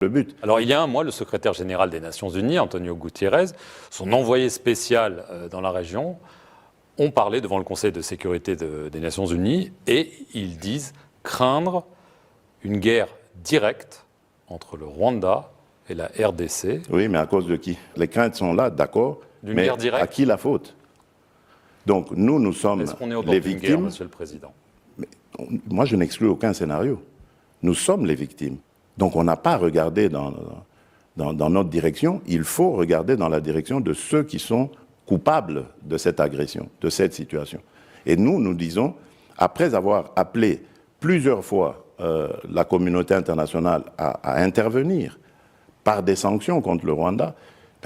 le but. Alors il y a un mois, le secrétaire général des Nations Unies, Antonio Guterres, son envoyé spécial dans la région, ont parlé devant le Conseil de sécurité des Nations Unies et ils disent craindre une guerre directe entre le Rwanda et la RDC. Oui, mais à cause de qui? Les craintes sont là, d'accord, mais guerre directe. À qui la faute? Donc nous sommes Est-ce qu'on est au bord les d'une victimes. guerre, Monsieur le Président? Moi, je n'exclus aucun scénario. Nous sommes les victimes. Donc on n'a pas regardé dans notre direction. Il faut regarder dans la direction de ceux qui sont coupables de cette agression, de cette situation. Et nous disons, après avoir appelé plusieurs fois la communauté internationale à intervenir par des sanctions contre le Rwanda,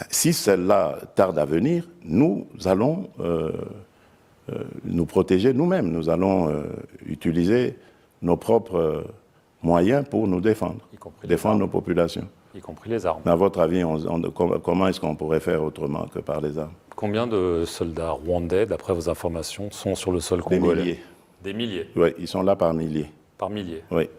si celle-là tarde à venir, nous allons nous protéger nous-mêmes. Nous allons utiliser nos propres moyens pour nous défendre, défendre nos populations. Y compris les armes. Mais à votre avis, comment est-ce qu'on pourrait faire autrement que par les armes? Combien de soldats rwandais, d'après vos informations, sont sur le sol congolais? Des milliers. Des milliers? Oui, ils sont là par milliers. Par milliers? Oui.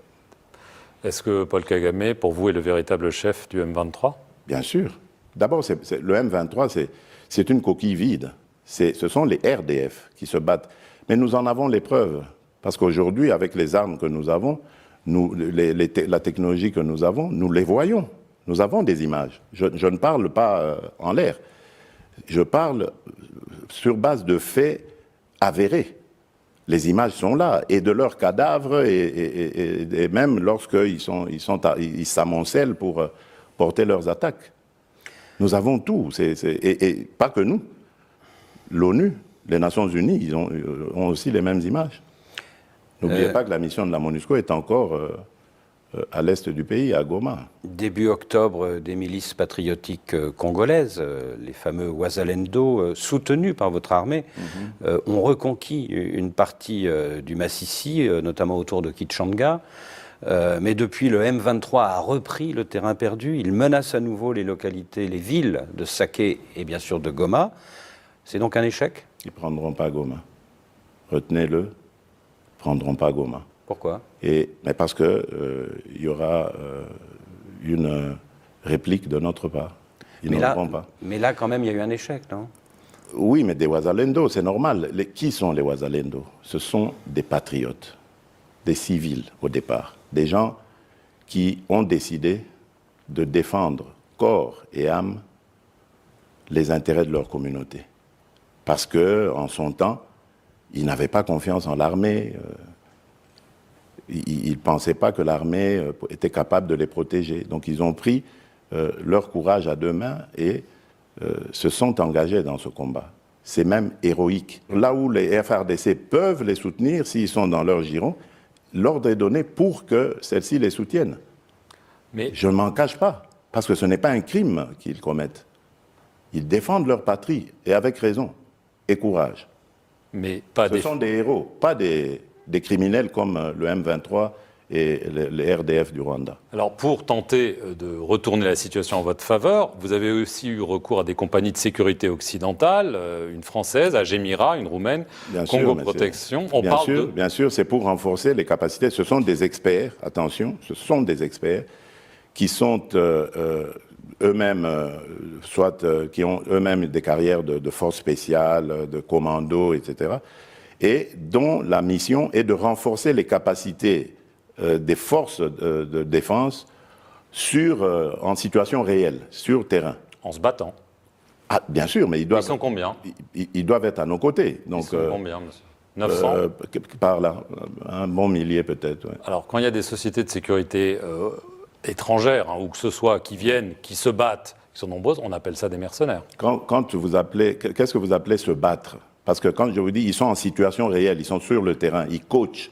Est-ce que Paul Kagame, pour vous, est le véritable chef du M23? Bien sûr. D'abord, le M23, c'est une coquille vide. Ce sont les RDF qui se battent. Mais nous en avons les preuves. Parce qu'aujourd'hui, avec les armes que nous avons, la technologie que nous avons, nous les voyons. Nous avons des images. Je ne parle pas en l'air. Je parle sur base de faits avérés. Les images sont là, et de leurs cadavres, et même lorsqu'ils s'amoncellent pour porter leurs attaques. Nous avons tout, et pas que nous. L'ONU, les Nations Unies, ils ont aussi les mêmes images. N'oubliez pas que la mission de la MONUSCO est encore à l'est du pays, à Goma. Début octobre, des milices patriotiques congolaises, les fameux Wazalendo, soutenus par votre armée, ont reconquis une partie du Massissi, notamment autour de Kitshanga. Mais depuis, le M23 a repris le terrain perdu. Il menace à nouveau les localités, les villes de Saké et bien sûr de Goma. C'est donc un échec? Ils ne prendront pas Goma. Retenez-le, ils ne prendront pas Goma. Pourquoi? Mais parce qu'il y aura une réplique de notre part. Ils ne le feront pas. Mais là, quand même, il y a eu un échec, non? Oui, mais des Wazalendo, c'est normal. Qui sont les Wazalendo? Ce sont des patriotes, des civils au départ, des gens qui ont décidé de défendre corps et âme les intérêts de leur communauté. Parce qu'en son temps, ils n'avaient pas confiance en l'armée. Ils ne pensaient pas que l'armée était capable de les protéger. Donc ils ont pris leur courage à deux mains et se sont engagés dans ce combat. C'est même héroïque. Là où les FARDC peuvent les soutenir, s'ils sont dans leur giron, l'ordre est donné pour que celles-ci les soutiennent. Mais je ne m'en cache pas, parce que ce n'est pas un crime qu'ils commettent. Ils défendent leur patrie, et avec raison, et courage. Mais pas Ce sont des héros, pas des criminels comme le M23 et les RDF du Rwanda. Alors, pour tenter de retourner la situation en votre faveur, vous avez aussi eu recours à des compagnies de sécurité occidentales, une française, Agemira, une roumaine, Congo Protection. Bien sûr, c'est pour renforcer les capacités. Ce sont des experts, attention, ce sont des experts qui sont eux-mêmes, qui ont eux-mêmes des carrières de forces spéciales, de commandos, etc., et dont la mission est de renforcer les capacités des forces de défense en situation réelle, sur terrain. En se battant? Ah, bien sûr, mais ils sont combien? Ils doivent être à nos côtés. Donc, ils sont combien, monsieur? 900? Par là, un bon millier peut-être. Ouais. Alors, quand il y a des sociétés de sécurité étrangères, ou que ce soit, qui viennent, qui se battent, qui sont nombreuses, on appelle ça des mercenaires. Quand vous appelez, qu'est-ce que vous appelez se battre? Parce que quand je vous dis, ils sont en situation réelle, ils sont sur le terrain, ils coachent.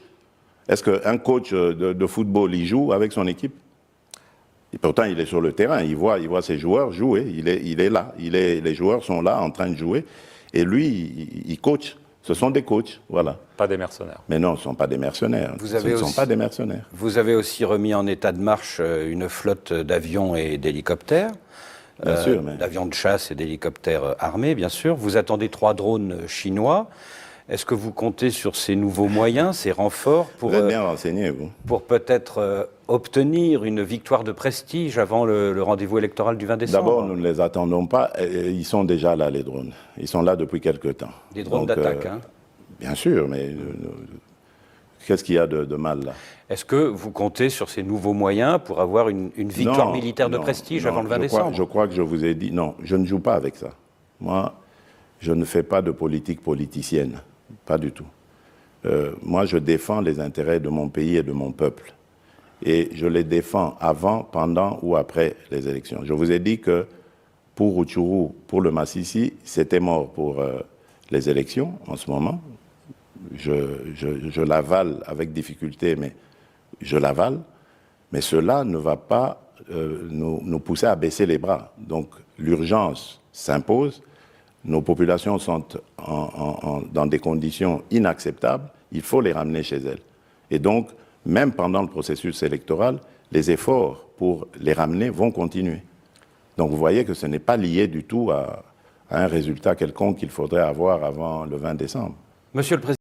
Est-ce qu'un coach de football, il joue avec son équipe? Et pourtant, il est sur le terrain, il voit ses joueurs jouer, il est là. Les joueurs sont là en train de jouer, et lui, il coach. Ce sont des coachs, voilà. Pas des mercenaires. Mais non, ce ne sont pas des mercenaires. Ce ne sont pas des mercenaires. Vous avez aussi remis en état de marche une flotte d'avions et d'hélicoptères. Bien sûr, d'avions de chasse et d'hélicoptères armés, bien sûr. Vous attendez 3 drones chinois. Est-ce que vous comptez sur ces nouveaux moyens, ces renforts, Vous êtes bien renseigné, vous. pour peut-être obtenir une victoire de prestige avant le rendez-vous électoral du 20 décembre? D'abord, nous ne les attendons pas. Ils sont déjà là, les drones. Ils sont là depuis quelque temps. Des drones d'attaque, hein? Bien sûr, mais qu'est-ce qu'il y a de mal là? Est-ce que vous comptez sur ces nouveaux moyens pour avoir une victoire militaire de prestige avant le 20 décembre? Je crois que je vous ai dit, non, je ne joue pas avec ça. Moi, je ne fais pas de politique politicienne, pas du tout. Moi, je défends les intérêts de mon pays et de mon peuple. Et je les défends avant, pendant ou après les élections. Je vous ai dit que pour Rutshuru, pour le Massissi, c'était mort pour les élections en ce moment. Je l'avale avec difficulté, mais je l'avale. Mais cela ne va pas nous pousser à baisser les bras. Donc l'urgence s'impose. Nos populations sont dans des conditions inacceptables. Il faut les ramener chez elles. Et donc, même pendant le processus électoral, les efforts pour les ramener vont continuer. Donc vous voyez que ce n'est pas lié du tout à un résultat quelconque qu'il faudrait avoir avant le 20 décembre. Monsieur le Président,